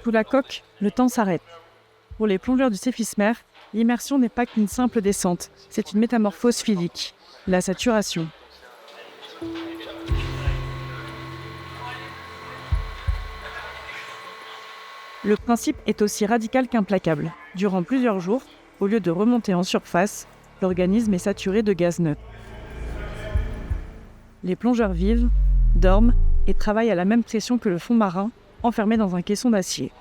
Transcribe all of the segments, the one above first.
Sous la coque, le temps s'arrête. Pour les plongeurs du Céfismer, l'immersion n'est pas qu'une simple descente, c'est une métamorphose physique, la saturation. Le principe est aussi radical qu'implacable. Durant plusieurs jours, au lieu de remonter en surface, l'organisme est saturé de gaz neutre. Les plongeurs vivent, dorment et travaillent à la même pression que le fond marin, enfermé dans un caisson d'acier.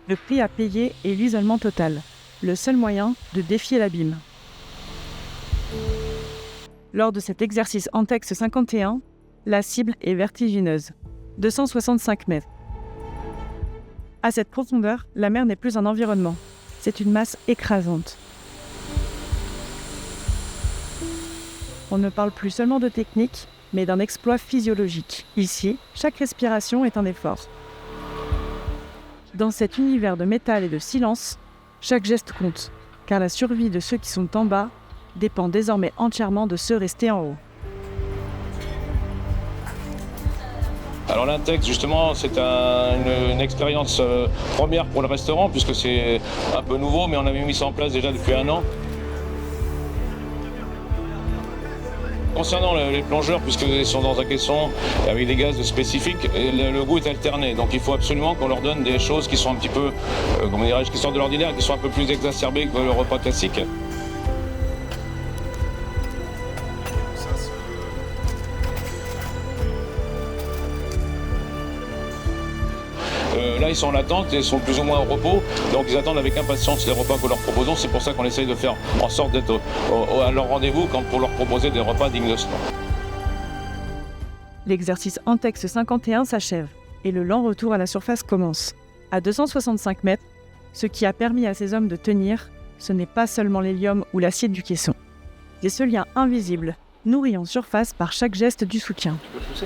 Le prix à payer est l'isolement total, le seul moyen de défier l'abîme. Lors de cet exercice Antex 51, la cible est vertigineuse, 265 mètres. À cette profondeur, la mer n'est plus un environnement, c'est une masse écrasante. On ne parle plus seulement de technique, mais d'un exploit physiologique. Ici, chaque respiration est un effort. Dans cet univers de métal et de silence, chaque geste compte, car la survie de ceux qui sont en bas dépend désormais entièrement de ceux restés en haut. Alors l'Intex, justement, c'est une expérience première pour le restaurant, puisque c'est un peu nouveau, mais on avait mis ça en place déjà depuis 1 an. Concernant les plongeurs, puisqu'ils sont dans un caisson avec des gaz spécifiques, le goût est alterné. Donc il faut absolument qu'on leur donne des choses qui sont un petit peu, qui sortent de l'ordinaire, qui sont un peu plus exacerbées que le repas classique. Là, ils sont en attente et sont plus ou moins au repos, donc ils attendent avec impatience les repas que nous leur proposons. C'est pour ça qu'on essaye de faire en sorte d'être à leur rendez-vous pour leur proposer des repas dignes de ce nom. L'exercice Antex 51 s'achève et le lent retour à la surface commence. À 265 mètres, ce qui a permis à ces hommes de tenir, ce n'est pas seulement l'hélium ou l'acier du caisson. C'est ce lien invisible, nourri en surface par chaque geste du soutien. Tu peux pousser ?